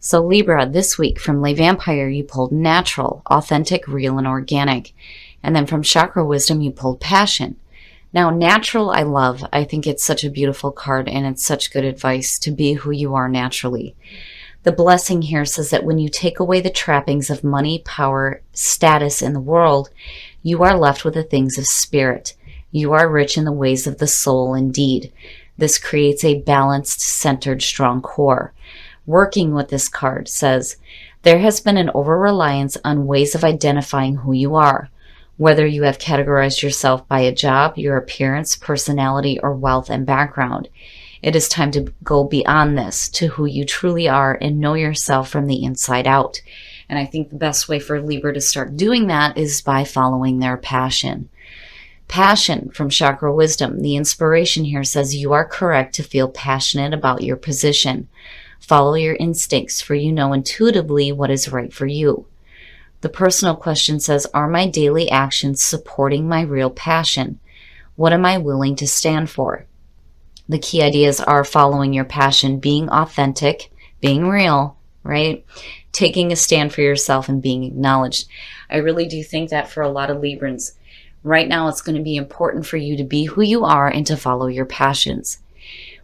So Libra, this week from Lay Vampire, you pulled natural, authentic, real, and organic. And then from Chakra Wisdom, you pulled passion. Now, natural, I love. I think it's such a beautiful card, and it's such good advice to be who you are naturally. The blessing here says that when you take away the trappings of money, power, status in the world, you are left with the things of spirit. You are rich in the ways of the soul indeed. This creates a balanced, centered, strong core. Working with this card says, there has been an over-reliance on ways of identifying who you are, whether you have categorized yourself by a job, your appearance, personality, or wealth and background. It is time to go beyond this to who you truly are and know yourself from the inside out. And I think the best way for Libra to start doing that is by following their passion. Passion from Chakra Wisdom. The inspiration here says you are correct to feel passionate about your position. Follow your instincts, for you know intuitively what is right for you. The personal question says, are my daily actions supporting my real passion? What am I willing to stand for? The key ideas are following your passion, being authentic, being real, right? Taking a stand for yourself and being acknowledged. I really do think that for a lot of Librans, right now it's going to be important for you to be who you are and to follow your passions.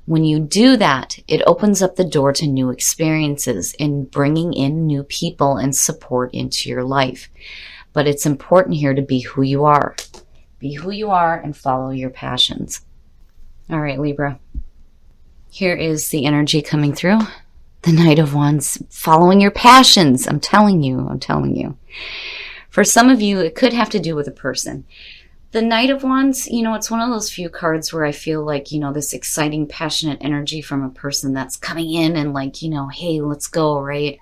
When you do that, it opens up the door to new experiences and bringing in new people and support into your life. But it's important here to be who you are. Be who you are and follow your passions. All right, Libra. Here is the energy coming through. The Knight of Wands, following your passions. I'm telling you. For some of you, it could have to do with a person. The Knight of Wands, it's one of those few cards where I feel like, this exciting, passionate energy from a person that's coming in and like, hey, let's go, right?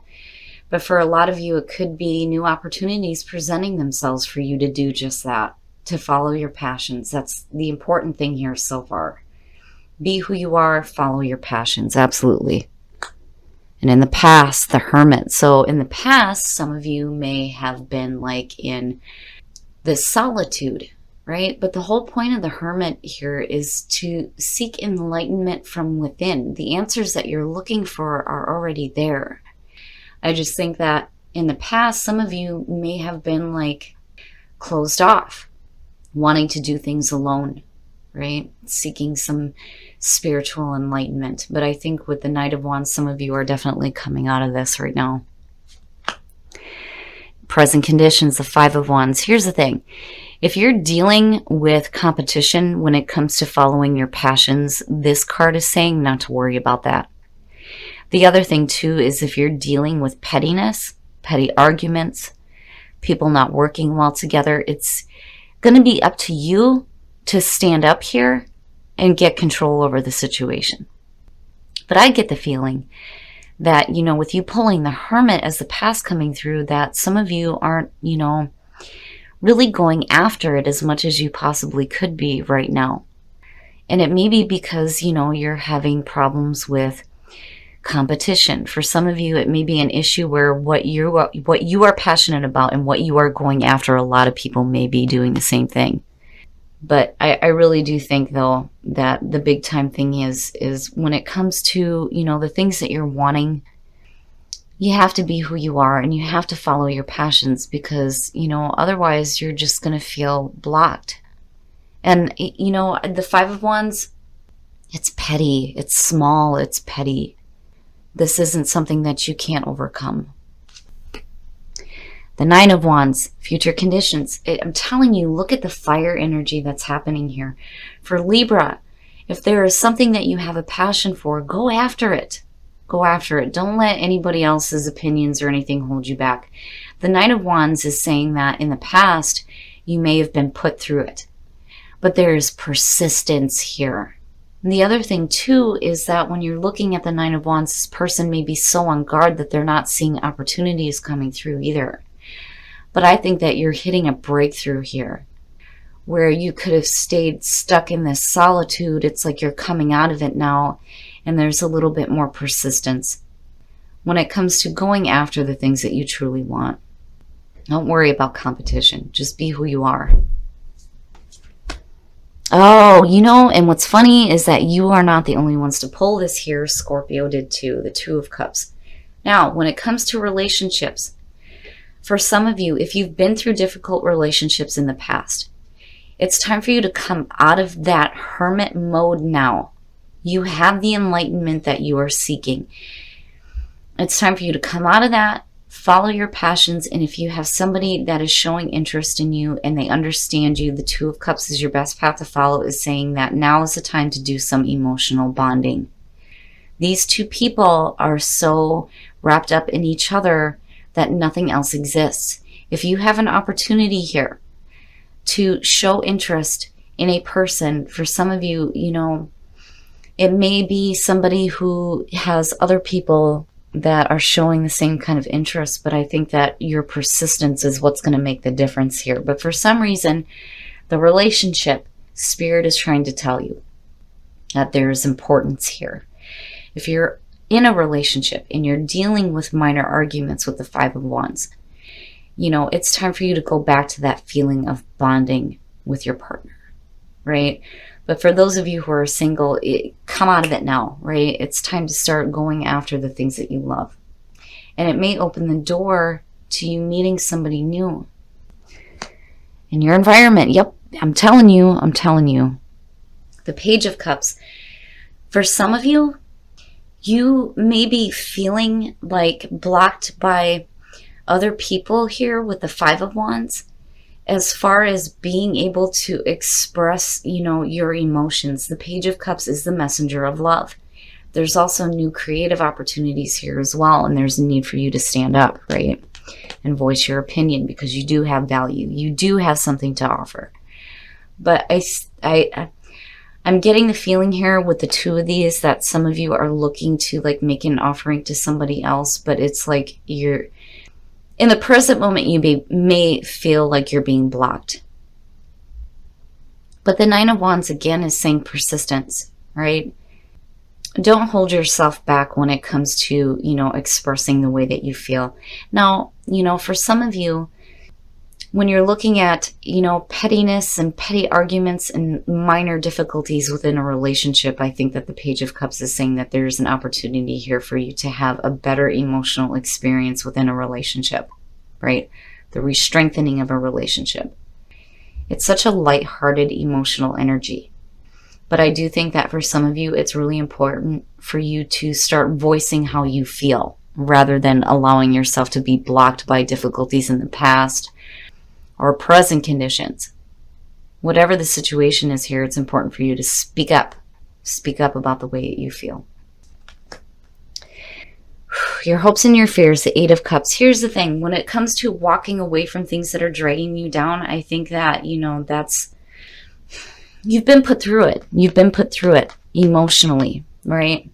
But for a lot of you, it could be new opportunities presenting themselves for you to do just that, to follow your passions. That's the important thing here so far. Be who you are, follow your passions, absolutely. And in the past, the Hermit. So in the past, some of you may have been like in this solitude, right? But the whole point of the Hermit here is to seek enlightenment from within. The answers that you're looking for are already there. I just think that in the past, some of you may have been like closed off, wanting to do things alone, right? Seeking some spiritual enlightenment. But I think with the Knight of Wands, some of you are definitely coming out of this right now. Present conditions, the Five of Wands. Here's the thing. If you're dealing with competition when it comes to following your passions, this card is saying not to worry about that. The other thing too is if you're dealing with pettiness, petty arguments, people not working well together, it's going to be up to you to stand up here and get control over the situation. But I get the feeling that, with you pulling the Hermit as the past coming through, that some of you aren't, really going after it as much as you possibly could be right now. And it may be because, you're having problems with competition. For some of you, it may be an issue where what you are passionate about and what you are going after, a lot of people may be doing the same thing. But I really do think, though, that the big time thing is when it comes to, the things that you're wanting, you have to be who you are and you have to follow your passions because, otherwise you're just going to feel blocked. And, the Five of Wands, it's petty, it's small, it's petty. This isn't something that you can't overcome. The Nine of Wands, future conditions. I'm telling you, look at the fire energy that's happening here. For Libra, if there is something that you have a passion for, go after it. Go after it. Don't let anybody else's opinions or anything hold you back. The Knight of Wands is saying that in the past, you may have been put through it. But there is persistence here. And the other thing, too, is that when you're looking at the Nine of Wands, this person may be so on guard that they're not seeing opportunities coming through either. But I think that you're hitting a breakthrough here where you could have stayed stuck in this solitude. It's like you're coming out of it now, and there's a little bit more persistence when it comes to going after the things that you truly want. Don't worry about competition. Just be who you are. Oh, and what's funny is that you are not the only ones to pull this here. Scorpio did too, the Two of Cups. Now, when it comes to relationships, for some of you, if you've been through difficult relationships in the past, it's time for you to come out of that hermit mode now. You have the enlightenment that you are seeking. It's time for you to come out of that, follow your passions, and if you have somebody that is showing interest in you and they understand you, the Two of Cups is your best path to follow, is saying that now is the time to do some emotional bonding. These two people are so wrapped up in each other that nothing else exists. If you have an opportunity here to show interest in a person, for some of you, you know, it may be somebody who has other people that are showing the same kind of interest, but I think that your persistence is what's going to make the difference here. But for some reason, the relationship, Spirit is trying to tell you that there is importance here. If you're in a relationship and you're dealing with minor arguments with the Five of Wands, you know, it's time for you to go back to that feeling of bonding with your partner, right? But for those of you who are single, come out of it now, right? It's time to start going after the things that you love. And it may open the door to you meeting somebody new in your environment. Yep, I'm telling you. The Page of Cups. For some of you, you may be feeling like blocked by other people here with the Five of Wands, as far as being able to express, you know, your emotions. The Page of Cups is the messenger of love. There's also new creative opportunities here as well, and there's a need for you to stand up, right, and voice your opinion, because you do have value. You do have something to offer. But I'm getting the feeling here with the two of these that some of you are looking to like make an offering to somebody else, but it's like you're in the present moment, you may feel like you're being blocked. But the Nine of Wands, again, is saying persistence, right? Don't hold yourself back when it comes to, you know, expressing the way that you feel. Now, you know, for some of you, when you're looking at, you know, pettiness and petty arguments and minor difficulties within a relationship, I think that the Page of Cups is saying that there's an opportunity here for you to have a better emotional experience within a relationship, right? The re-strengthening of a relationship. It's such a light-hearted emotional energy. But I do think that for some of you, it's really important for you to start voicing how you feel rather than allowing yourself to be blocked by difficulties in the past or present conditions. Whatever the situation is here, it's important for you to speak up. Speak up about the way you feel. Your hopes and your fears, the Eight of Cups. Here's the thing. When it comes to walking away from things that are dragging you down, I think that, you know, you've been put through it. You've been put through it emotionally, right?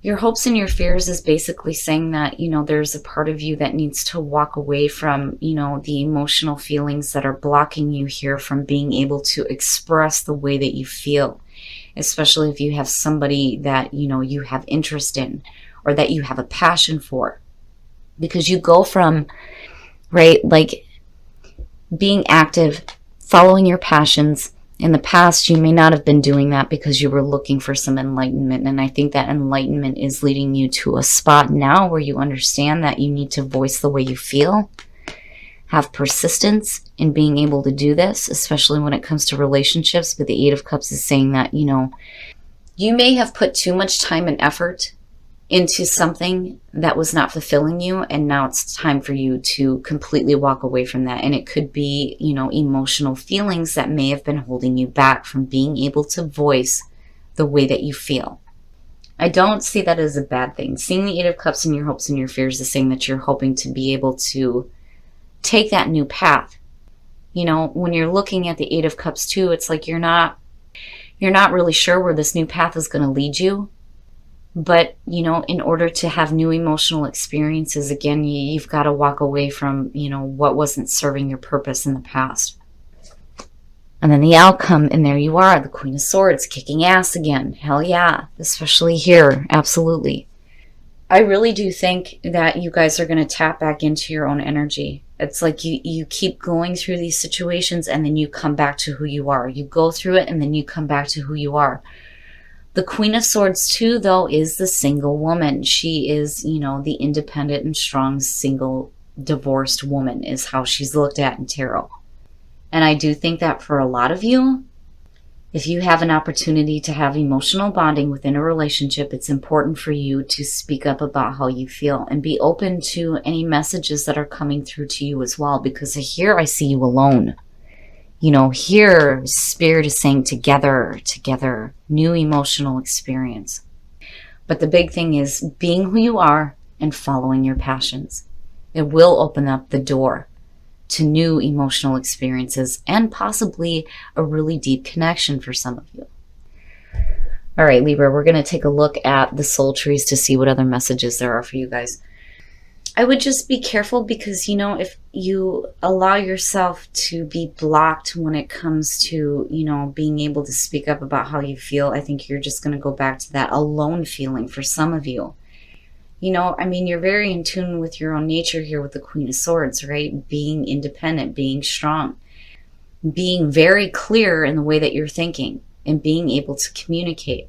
Your hopes and your fears is basically saying that, you know, there's a part of you that needs to walk away from, you know, the emotional feelings that are blocking you here from being able to express the way that you feel, especially if you have somebody that, you know, you have interest in or that you have a passion for. Because you go from, right, like being active, following your passions. In the past, you may not have been doing that because you were looking for some enlightenment. And I think that enlightenment is leading you to a spot now where you understand that you need to voice the way you feel. Have persistence in being able to do this, especially when it comes to relationships. But the Eight of Cups is saying that, you know, you may have put too much time and effort into something that was not fulfilling you, and now it's time for you to completely walk away from that. And it could be, you know, emotional feelings that may have been holding you back from being able to voice the way that you feel. I don't see that as a bad thing. Seeing the Eight of Cups in your hopes and your fears is saying that you're hoping to be able to take that new path. You know, when you're looking at the Eight of Cups too, it's like you're not really sure where this new path is going to lead you. But, you know, in order to have new emotional experiences, again, you've got to walk away from, you know, what wasn't serving your purpose in the past. And then the outcome, and there you are, the Queen of Swords, kicking ass again. Hell yeah, especially here, absolutely. I really do think that you guys are going to tap back into your own energy. It's like you keep going through these situations and then you come back to who you are. You go through it and then you come back to who you are. The Queen of Swords too, though, is the single woman. She is, you know, the independent and strong single divorced woman is how she's looked at in tarot. And I do think that for a lot of you, if you have an opportunity to have emotional bonding within a relationship, it's important for you to speak up about how you feel and be open to any messages that are coming through to you as well. Because here I see you alone. You know, here Spirit is saying together, new emotional experience. But the big thing is being who you are and following your passions. It will open up the door to new emotional experiences and possibly a really deep connection for some of you. All right, Libra, we're going to take a look at the soul trees to see what other messages there are for you guys. I would just be careful because, you know, if you allow yourself to be blocked when it comes to, you know, being able to speak up about how you feel, I think you're just going to go back to that alone feeling for some of you. You know, I mean, you're very in tune with your own nature here with the Queen of Swords, right? Being independent, being strong, being very clear in the way that you're thinking and being able to communicate.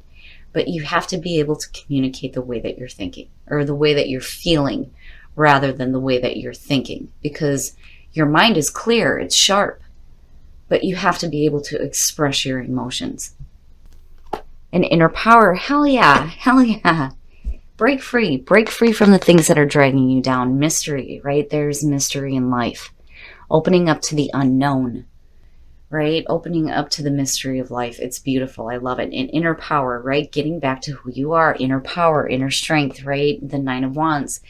But you have to be able to communicate the way that you're thinking or the way that you're feeling rather than the way that you're thinking, because your mind is clear, it's sharp, but you have to be able to express your emotions. And inner power, hell yeah, hell yeah. Break free from the things that are dragging you down. Mystery, right? There's mystery in life. Opening up to the unknown, right? Opening up to the mystery of life. It's beautiful. I love it. And inner power, right? Getting back to who you are. Inner power, inner strength, right? The Nine of Wands.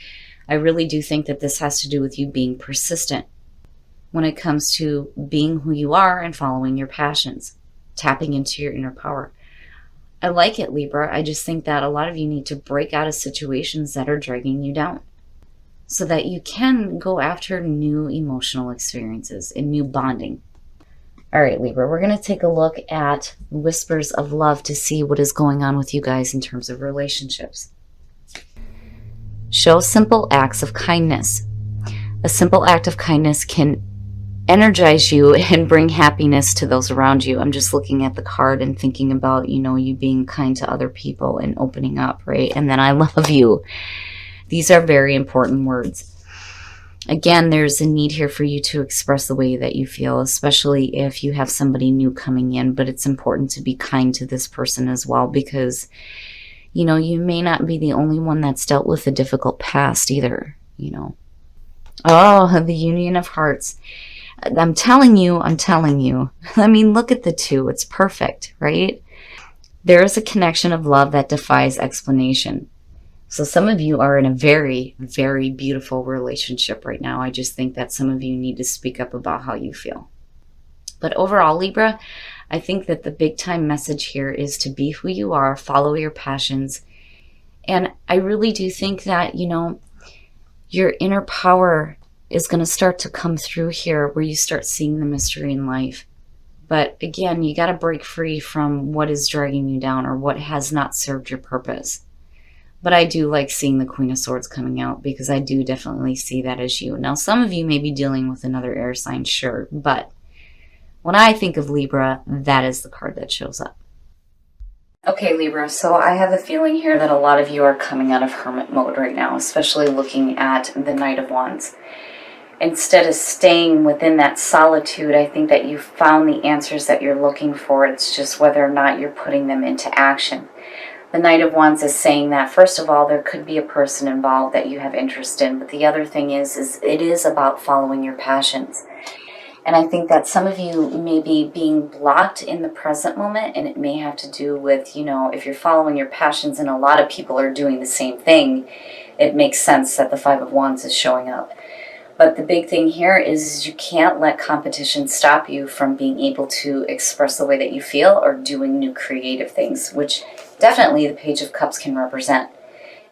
I really do think that this has to do with you being persistent when it comes to being who you are and following your passions, tapping into your inner power. I like it, Libra. I just think that a lot of you need to break out of situations that are dragging you down so that you can go after new emotional experiences and new bonding. All right, Libra, we're going to take a look at whispers of love to see what is going on with you guys in terms of relationships. Show simple acts of kindness. A simple act of kindness can energize you and bring happiness to those around you. I'm just looking at the card and thinking about, you know, you being kind to other people and opening up, right? And then I love you. These are very important words. Again, there's a need here for you to express the way that you feel, especially if you have somebody new coming in, but it's important to be kind to this person as well because, you know, you may not be the only one that's dealt with a difficult past either, you know. Oh, the Union of Hearts. I'm telling you. I mean, look at the two. It's perfect, right? There is a connection of love that defies explanation. So some of you are in a very, very beautiful relationship right now. I just think that some of you need to speak up about how you feel. But overall, Libra, I think that the big time message here is to be who you are, follow your passions. And I really do think that, you know, your inner power is going to start to come through here where you start seeing the mystery in life. But again, you got to break free from what is dragging you down or what has not served your purpose. But I do like seeing the Queen of Swords coming out because I do definitely see that as you. Now, some of you may be dealing with another air sign, sure. But when I think of Libra, that is the card that shows up. Okay, Libra, so I have a feeling here that a lot of you are coming out of hermit mode right now, especially looking at the Knight of Wands. Instead of staying within that solitude, I think that you found the answers that you're looking for. It's just whether or not you're putting them into action. The Knight of Wands is saying that, first of all, there could be a person involved that you have interest in. But the other thing is it is about following your passions. And I think that some of you may be being blocked in the present moment, and it may have to do with, you know, if you're following your passions and a lot of people are doing the same thing, it makes sense that the Five of Wands is showing up. But the big thing here is you can't let competition stop you from being able to express the way that you feel or doing new creative things, which definitely the Page of Cups can represent.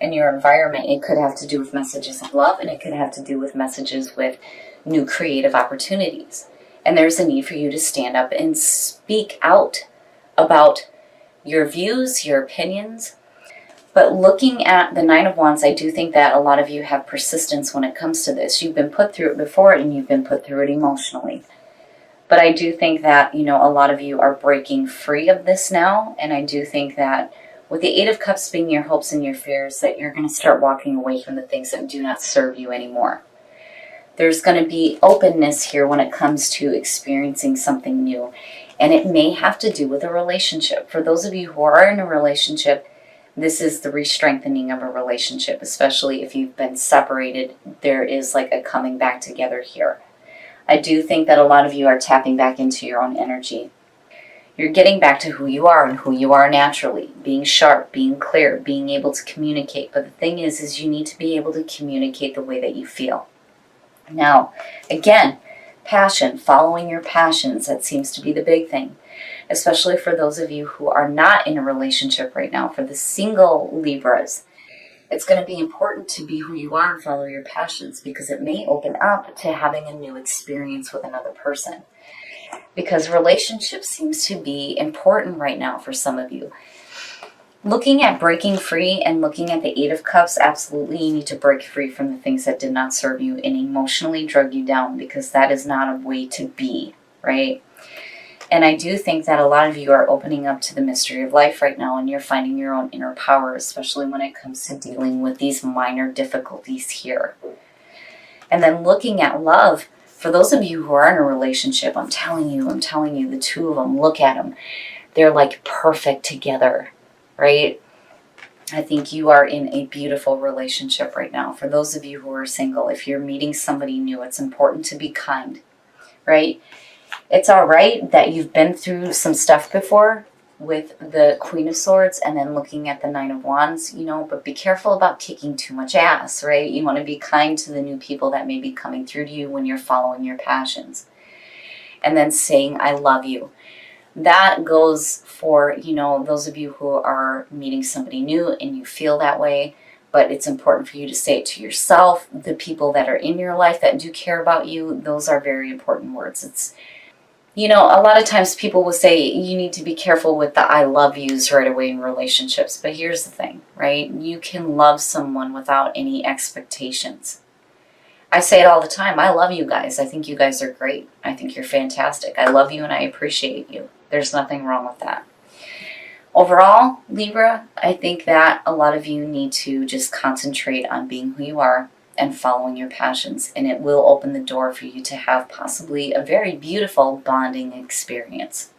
In your environment, it could have to do with messages of love, and it could have to do with messages with new creative opportunities. And there's a need for you to stand up and speak out about your views, your opinions. But looking at the Nine of Wands, I do think that a lot of you have persistence when it comes to this. You've been put through it before, and you've been put through it emotionally. But I do think that, you know, a lot of you are breaking free of this now. And I do think that With the Eight of Cups being your hopes and your fears, that you're going to start walking away from the things that do not serve you anymore. There's going to be openness here when it comes to experiencing something new. And it may have to do with a relationship. For those of you who are in a relationship, this is the re-strengthening of a relationship, especially if you've been separated. There is like a coming back together here. I do think that a lot of you are tapping back into your own energy. You're getting back to who you are and who you are naturally. Being sharp, being clear, being able to communicate. But the thing is you need to be able to communicate the way that you feel. Now, again, passion, following your passions, that seems to be the big thing. Especially for those of you who are not in a relationship right now. For the single Libras, it's going to be important to be who you are and follow your passions, because it may open up to having a new experience with another person. Because relationship seems to be important right now for some of you. Looking at breaking free and looking at the Eight of Cups, absolutely you need to break free from the things that did not serve you and emotionally drug you down, because that is not a way to be, right? And I do think that a lot of you are opening up to the mystery of life right now, and you're finding your own inner power, especially when it comes to dealing with these minor difficulties here. And then looking at love, for those of you who are in a relationship, I'm telling you, the two of them, look at them. They're like perfect together, right? I think you are in a beautiful relationship right now. For those of you who are single, if you're meeting somebody new, it's important to be kind, right? It's all right that you've been through some stuff before with the Queen of Swords and then looking at the Nine of Wands, you know, but be careful about kicking too much ass, right? You want to be kind to the new people that may be coming through to you when you're following your passions. And then saying, I love you. That goes for, you know, those of you who are meeting somebody new and you feel that way, but it's important for you to say it to yourself. The people that are in your life that do care about you, those are very important words. It's, you know, a lot of times people will say you need to be careful with the I love yous right away in relationships. But here's the thing, right? You can love someone without any expectations. I say it all the time. I love you guys. I think you guys are great. I think you're fantastic. I love you and I appreciate you. There's nothing wrong with that. Overall, Libra, I think that a lot of you need to just concentrate on being who you are and following your passions, and it will open the door for you to have possibly a very beautiful bonding experience.